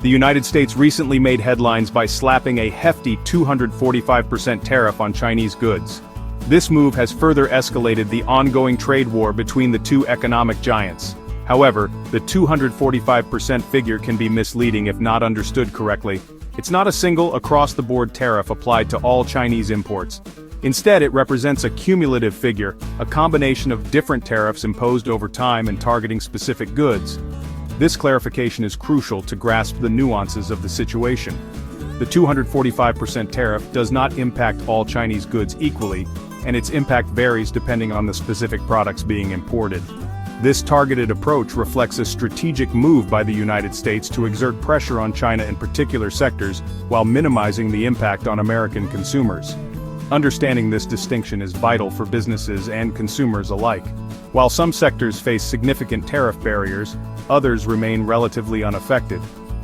The United States recently made headlines by slapping a hefty 245% tariff on Chinese goods. This move has further escalated the ongoing trade war between the two economic giants. However, the 245% figure can be misleading if not understood correctly. It's not a single across-the-board tariff applied to all Chinese imports. Instead, it represents a cumulative figure, a combination of different tariffs imposed over time and targeting specific goods. This clarification is crucial to grasp the nuances of the situation. The 245% tariff does not impact all Chinese goods equally, and its impact varies depending on the specific products being imported. This targeted approach reflects a strategic move by the United States to exert pressure on China in particular sectors while minimizing the impact on American consumers. Understanding this distinction is vital for businesses and consumers alike. While some sectors face significant tariff barriers, others remain relatively unaffected.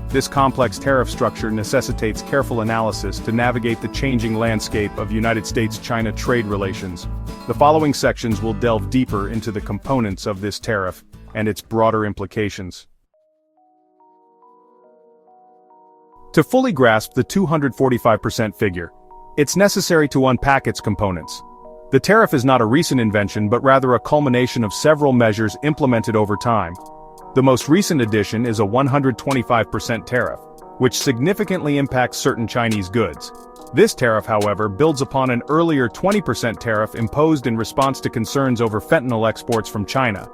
This complex tariff structure necessitates careful analysis to navigate the changing landscape of United States-China trade relations. The following sections will delve deeper into the components of this tariff and its broader implications. To fully grasp the 245% figure, it's necessary to unpack its components. The tariff is not a recent invention but rather a culmination of several measures implemented over time. The most recent addition is a 125% tariff, which significantly impacts certain Chinese goods. This tariff, however, builds upon an earlier 20% tariff imposed in response to concerns over fentanyl exports from China.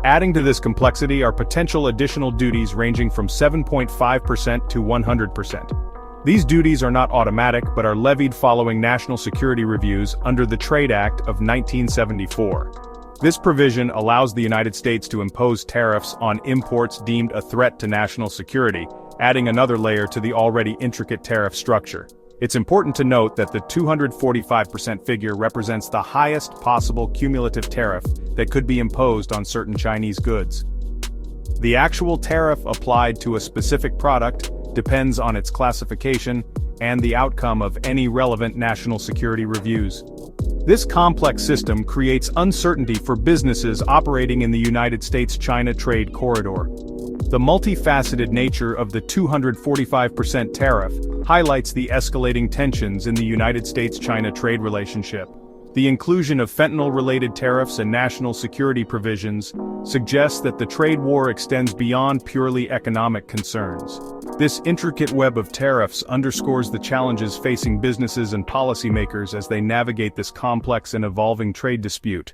Adding to this complexity are potential additional duties ranging from 7.5% to 100%. These duties are not automatic but are levied following national security reviews under the Trade Act of 1974. This provision allows the United States to impose tariffs on imports deemed a threat to national security, adding another layer to the already intricate tariff structure. It's important to note that the 245% figure represents the highest possible cumulative tariff that could be imposed on certain Chinese goods. The actual tariff applied to a specific product depends on its classification and the outcome of any relevant national security reviews. This complex system creates uncertainty for businesses operating in the United States-China trade corridor. The multifaceted nature of the 245% tariff highlights the escalating tensions in the United States-China trade relationship. The inclusion of fentanyl-related tariffs and national security provisions suggests that the trade war extends beyond purely economic concerns. This intricate web of tariffs underscores the challenges facing businesses and policymakers as they navigate this complex and evolving trade dispute.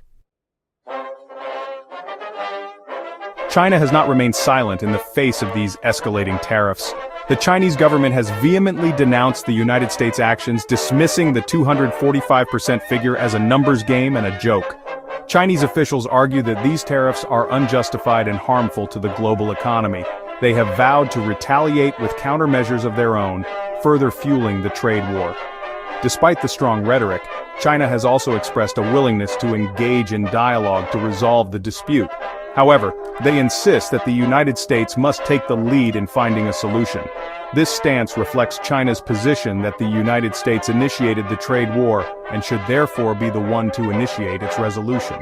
China has not remained silent in the face of these escalating tariffs. The Chinese government has vehemently denounced the United States' actions, dismissing the 245% figure as a numbers game and a joke. Chinese officials argue that these tariffs are unjustified and harmful to the global economy. They have vowed to retaliate with countermeasures of their own, further fueling the trade war. Despite the strong rhetoric, China has also expressed a willingness to engage in dialogue to resolve the dispute. However, they insist that the United States must take the lead in finding a solution. This stance reflects China's position that the United States initiated the trade war and should therefore be the one to initiate its resolution.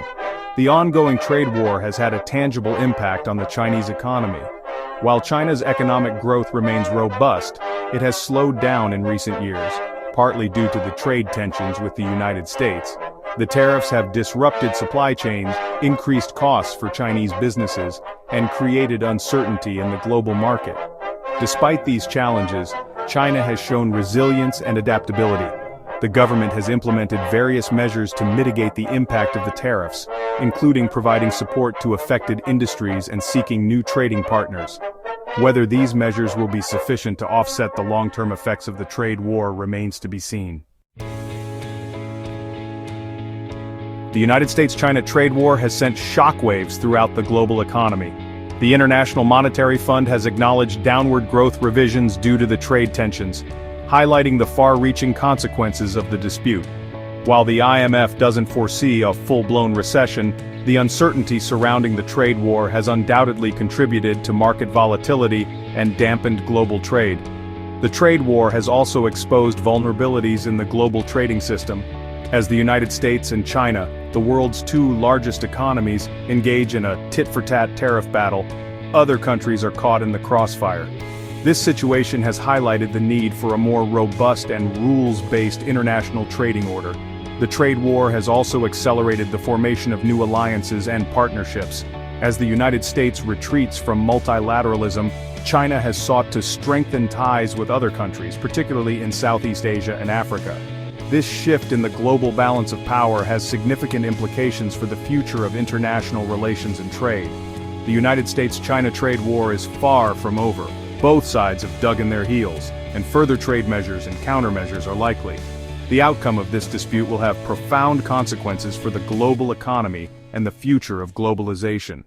The ongoing trade war has had a tangible impact on the Chinese economy. While China's economic growth remains robust, it has slowed down in recent years, partly due to the trade tensions with the United States. The tariffs have disrupted supply chains, increased costs for Chinese businesses, and created uncertainty in the global market. Despite these challenges, China has shown resilience and adaptability. The government has implemented various measures to mitigate the impact of the tariffs, including providing support to affected industries and seeking new trading partners. Whether these measures will be sufficient to offset the long-term effects of the trade war remains to be seen. The United States-China trade war has sent shockwaves throughout the global economy. The International Monetary Fund has acknowledged downward growth revisions due to the trade tensions, highlighting the far-reaching consequences of the dispute. While the IMF doesn't foresee a full-blown recession, the uncertainty surrounding the trade war has undoubtedly contributed to market volatility and dampened global trade. The trade war has also exposed vulnerabilities in the global trading system. As the United States and China, the world's two largest economies, engage in a tit-for-tat tariff battle, other countries are caught in the crossfire. This situation has highlighted the need for a more robust and rules-based international trading order. The trade war has also accelerated the formation of new alliances and partnerships. As the United States retreats from multilateralism, China has sought to strengthen ties with other countries, particularly in Southeast Asia and Africa. This shift in the global balance of power has significant implications for the future of international relations and trade. The United States-China trade war is far from over. Both sides have dug in their heels, and further trade measures and countermeasures are likely. The outcome of this dispute will have profound consequences for the global economy and the future of globalization.